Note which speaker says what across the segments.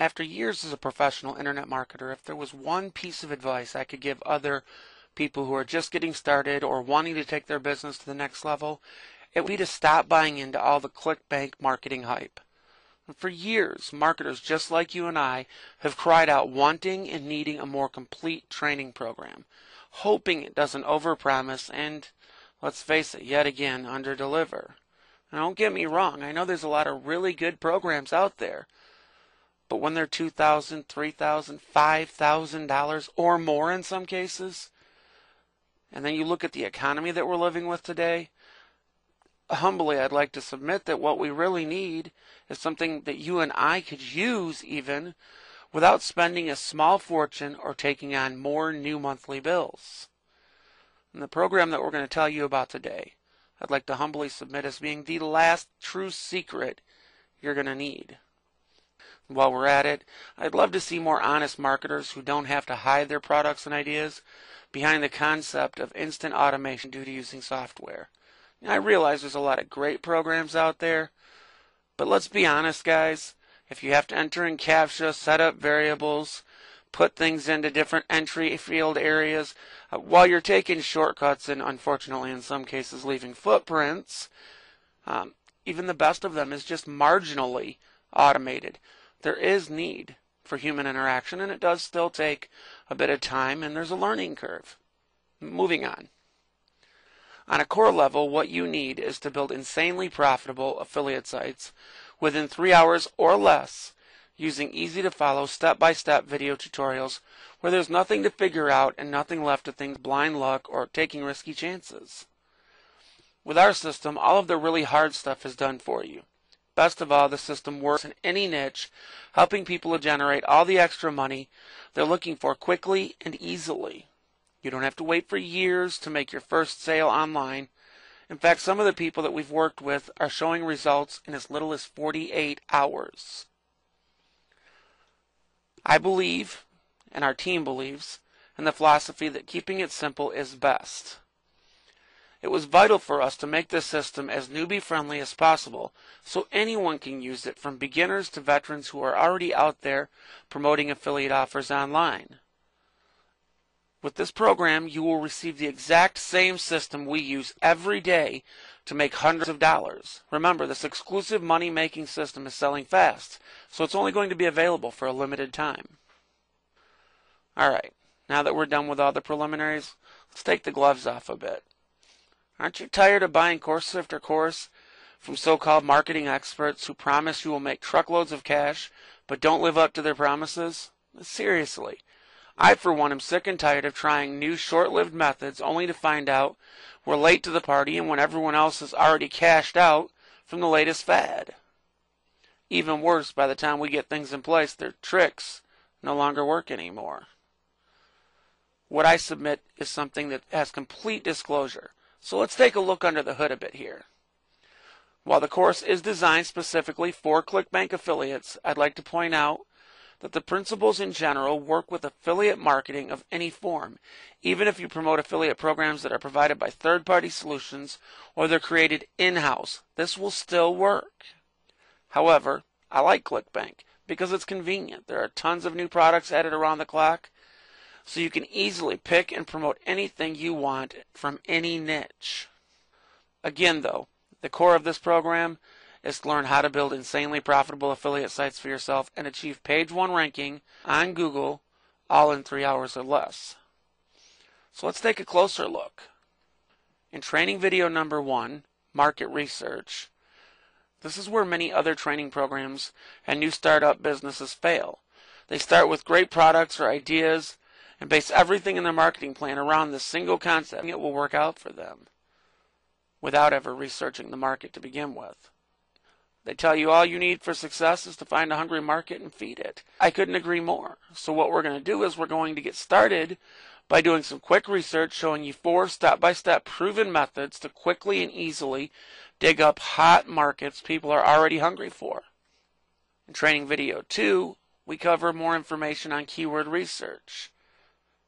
Speaker 1: After years as a professional internet marketer, if there was one piece of advice I could give other people who are just getting started or wanting to take their business to the next level, it would be to stop buying into all the clickbank marketing hype. And for years, marketers just like you and I have cried out wanting and needing a more complete training program, hoping it doesn't overpromise and, let's face it, yet again, underdeliver. Now, don't get me wrong, I know there's a lot of really good programs out there, but when they're $2,000, $3,000, $5,000 or more in some cases, and then you look at the economy that we're living with today, humbly I'd like to submit that what we really need is something that you and I could use even without spending a small fortune or taking on more new monthly bills. And the program that we're going to tell you about today, I'd like to humbly submit as being the last true secret you're going to need. While we're at it, I'd love to see more honest marketers who don't have to hide their products and ideas behind the concept of instant automation due to using software. Now, I realize there's a lot of great programs out there, but let's be honest, guys. If you have to enter in CAPTCHA, set up variables, put things into different entry field areas, while you're taking shortcuts and, unfortunately, in some cases, leaving footprints, even the best of them is just marginally automated. There is need for human interaction, and it does still take a bit of time, and there's a learning curve. Moving on. On a core level, what you need is to build insanely profitable affiliate sites within 3 hours or less using easy-to-follow step-by-step video tutorials where there's nothing to figure out and nothing left to think blind luck or taking risky chances. With our system, all of the really hard stuff is done for you. Best of all, the system works in any niche, helping people to generate all the extra money they're looking for quickly and easily. You don't have to wait for years to make your first sale online. In fact, some of the people that we've worked with are showing results in as little as 48 hours. I believe, and our team believes, in the philosophy that keeping it simple is best. It was vital for us to make this system as newbie friendly as possible so anyone can use it, from beginners to veterans who are already out there promoting affiliate offers online. With this program, you will receive the exact same system we use every day to make hundreds of dollars. Remember, this exclusive money-making system is selling fast, so it's only going to be available for a limited time. Alright, now that we're done with all the preliminaries, let's take the gloves off a bit. Aren't you tired of buying course after course from so-called marketing experts who promise you will make truckloads of cash but don't live up to their promises? Seriously, I for one am sick and tired of trying new short-lived methods only to find out we're late to the party and when everyone else has already cashed out from the latest fad. Even worse, by the time we get things in place, their tricks no longer work anymore. What I submit is something that has complete disclosure. So let's take a look under the hood a bit here. While the course is designed specifically for Clickbank affiliates, I'd like to point out that the principles in general work with affiliate marketing of any form, even if you promote affiliate programs that are provided by third-party solutions or they're created in-house. This will still work. However, I like Clickbank because it's convenient. There are tons of new products added around the clock, so you can easily pick and promote anything you want from any niche. Again, though, the core of this program is to learn how to build insanely profitable affiliate sites for yourself and achieve page 1 ranking on Google, all in 3 hours or less. So let's take a closer look. In training video number 1, market research, this is where many other training programs and new startup businesses fail. They start with great products or ideas and base everything in their marketing plan around this single concept. It will work out for them without ever researching the market to begin with. They tell you all you need for success is to find a hungry market and feed it. I couldn't agree more. So what we're going to do is we're going to get started by doing some quick research showing you 4 step-by-step proven methods to quickly and easily dig up hot markets people are already hungry for. In training video 2, we cover more information on keyword research.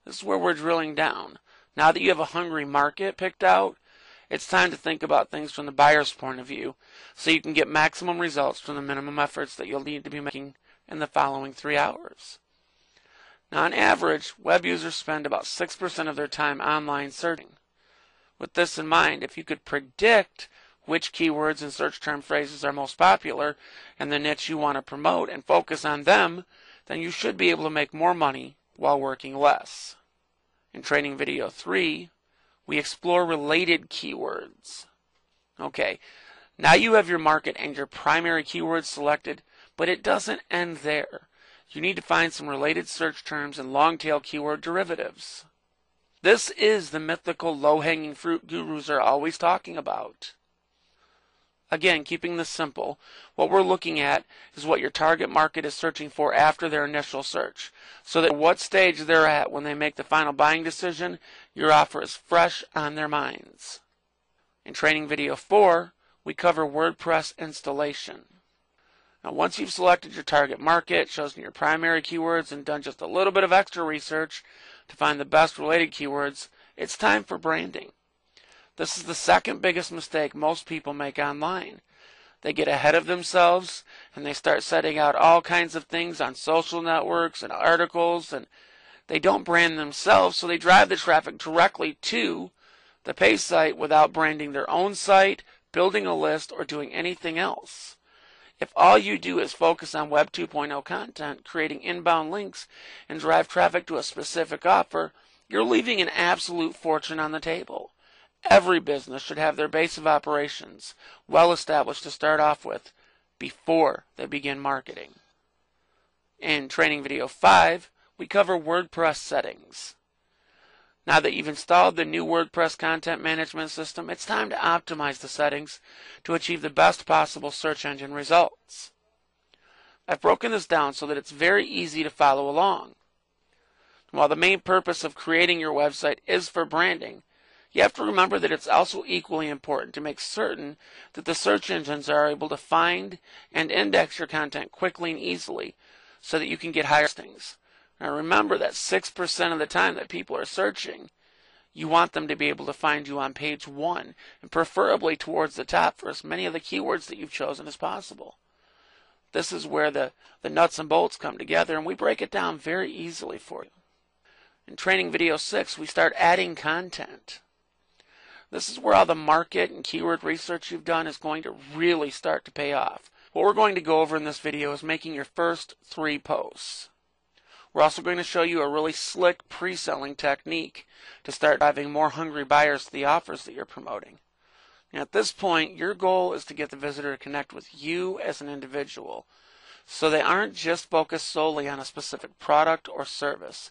Speaker 1: This is where we're drilling down. Now that you have a hungry market picked out, it's time to think about things from the buyer's point of view so you can get maximum results from the minimum efforts that you'll need to be making in the following 3 hours. Now, on average, web users spend about 6% of their time online searching. With this in mind, if you could predict which keywords and search term phrases are most popular in the niche you want to promote and focus on them, then you should be able to make more money while working less. In training video 3, we explore related keywords. Okay, now you have your market and your primary keywords selected, but it doesn't end there. You need to find some related search terms and long-tail keyword derivatives. This is the mythical low-hanging fruit gurus are always talking about. Again, keeping this simple, what we're looking at is what your target market is searching for after their initial search, so that what stage they're at when they make the final buying decision, your offer is fresh on their minds. In training video 4, we cover WordPress installation. Now, once you've selected your target market, chosen your primary keywords, and done just a little bit of extra research to find the best related keywords, it's time for branding. This is the second biggest mistake most people make online. They get ahead of themselves and they start setting out all kinds of things on social networks and articles, and they don't brand themselves, so they drive the traffic directly to the pay site without branding their own site, building a list, or doing anything else. If all you do is focus on Web 2.0 content, creating inbound links, and drive traffic to a specific offer, you're leaving an absolute fortune on the table. Every business should have their base of operations well established to start off with before they begin marketing. In training video 5, we cover WordPress settings. Now that you've installed the new WordPress content management system, it's time to optimize the settings to achieve the best possible search engine results. I've broken this down so that it's very easy to follow along. While the main purpose of creating your website is for branding, you have to remember that it's also equally important to make certain that the search engines are able to find and index your content quickly and easily so that you can get higher listings. Now remember that 6% of the time that people are searching, you want them to be able to find you on page 1, and preferably towards the top for as many of the keywords that you've chosen as possible. This is where the nuts and bolts come together, and we break it down very easily for you. In training video 6, we start adding content. This is where all the market and keyword research you've done is going to really start to pay off. What we're going to go over in this video is making your first 3 posts. We're also going to show you a really slick pre-selling technique to start driving more hungry buyers to the offers that you're promoting. And at this point, your goal is to get the visitor to connect with you as an individual, so they aren't just focused solely on a specific product or service.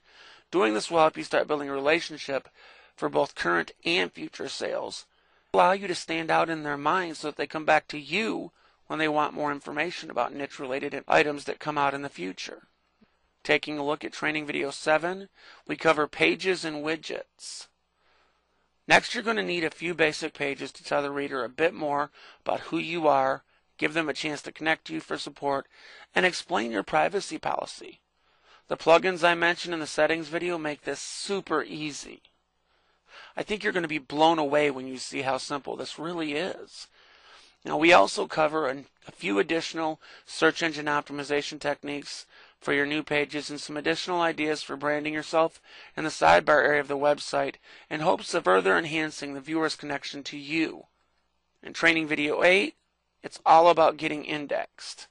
Speaker 1: Doing this will help you start building a relationship for both current and future sales. Allow you to stand out in their minds so that they come back to you when they want more information about niche-related items that come out in the future. Taking a look at training video 7, we cover pages and widgets. Next, you're going to need a few basic pages to tell the reader a bit more about who you are, give them a chance to connect to you for support, and explain your privacy policy. The plugins I mentioned in the settings video make this super easy. I think you're going to be blown away when you see how simple this really is. Now, we also cover a few additional search engine optimization techniques for your new pages and some additional ideas for branding yourself in the sidebar area of the website in hopes of further enhancing the viewer's connection to you. In training video 8, it's all about getting indexed.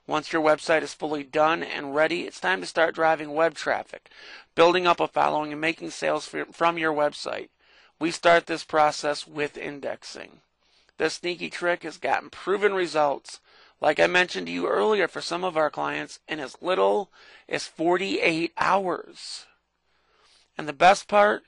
Speaker 1: Once your website is fully done and ready, it's time to start driving web traffic, building up a following, and making sales from your website. We start this process with indexing. This sneaky trick has gotten proven results, like I mentioned to you earlier, for some of our clients in as little as 48 hours. And the best part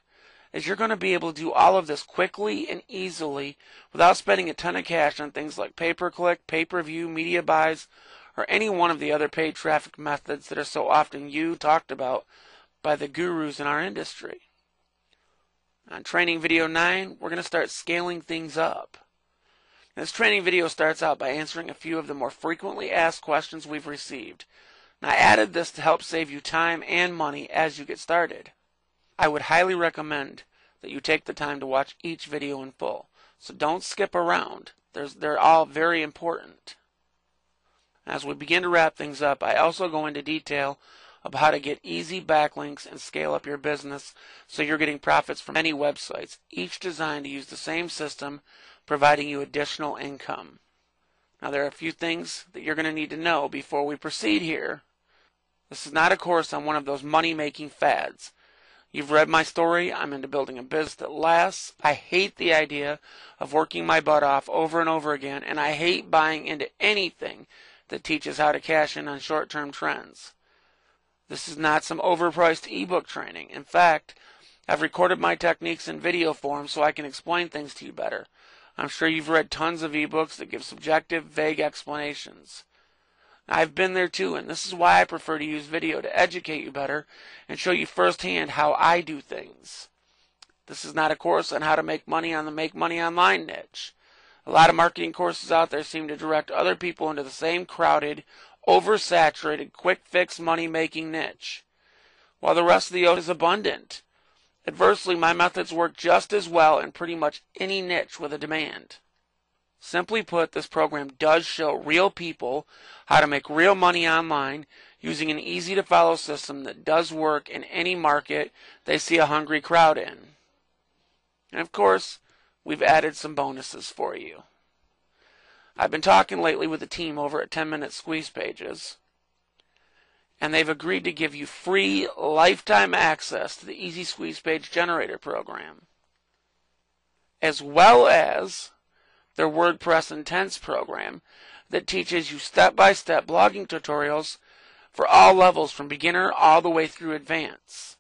Speaker 1: is you're going to be able to do all of this quickly and easily without spending a ton of cash on things like pay-per-click, pay-per-view, media buys, or any one of the other paid traffic methods that are so often talked about by the gurus in our industry. On training video 9, we're going to start scaling things up. This training video starts out by answering a few of the more frequently asked questions we've received. And I added this to help save you time and money as you get started. I would highly recommend that you take the time to watch each video in full. So don't skip around. They're all very important. As we begin to wrap things up, I also go into detail about how to get easy backlinks and scale up your business so you're getting profits from many websites, each designed to use the same system, providing you additional income. Now, there are a few things that you're going to need to know before we proceed here. This is not a course on one of those money-making fads. You've read my story. I'm into building a business that lasts. I hate the idea of working my butt off over and over again, and I hate buying into anything that teaches how to cash in on short-term trends. This is not some overpriced ebook training. In fact, I've recorded my techniques in video form so I can explain things to you better. I'm sure you've read tons of ebooks that give subjective, vague explanations. I've been there too, and this is why I prefer to use video to educate you better and show you firsthand how I do things. This is not a course on how to make money on the make money online niche. A lot of marketing courses out there seem to direct other people into the same crowded, oversaturated, quick-fix money-making niche, while the rest of the ocean is abundant. Adversely, my methods work just as well in pretty much any niche with a demand. Simply put, this program does show real people how to make real money online using an easy-to-follow system that does work in any market they see a hungry crowd in. And of course, we've added some bonuses for you. I've been talking lately with the team over at 10-Minute Squeeze Pages, and they've agreed to give you free lifetime access to the Easy Squeeze Page Generator program, as well as their WordPress Intense program that teaches you step-by-step blogging tutorials for all levels from beginner all the way through advanced.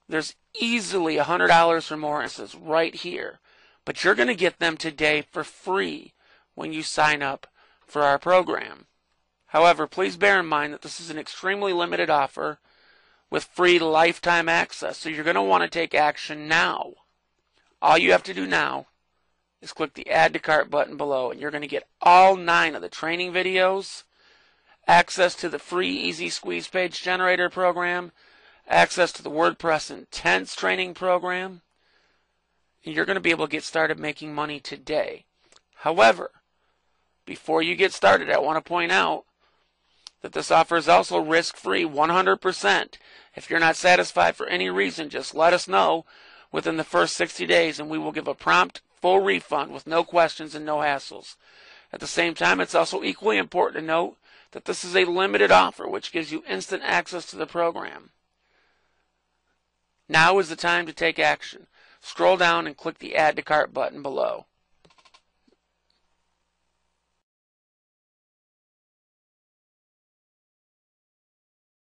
Speaker 1: There's easily $100 or more, it says right here, but you're going to get them today for free when you sign up for our program. However, please bear in mind that this is an extremely limited offer with free lifetime access, so you're going to want to take action now. All you have to do now is click the Add to Cart button below, and you're going to get all 9 of the training videos, access to the free Easy Squeeze Page Generator program, access to the WordPress Intense training program, and you're going to be able to get started making money today. However, before you get started, I want to point out that this offer is also risk-free 100%. If you're not satisfied for any reason, just let us know within the first 60 days, and we will give a prompt full refund with no questions and no hassles. At the same time, it's also equally important to note that this is a limited offer, which gives you instant access to the program. Now is the time to take action. Scroll down and click the Add to Cart button below.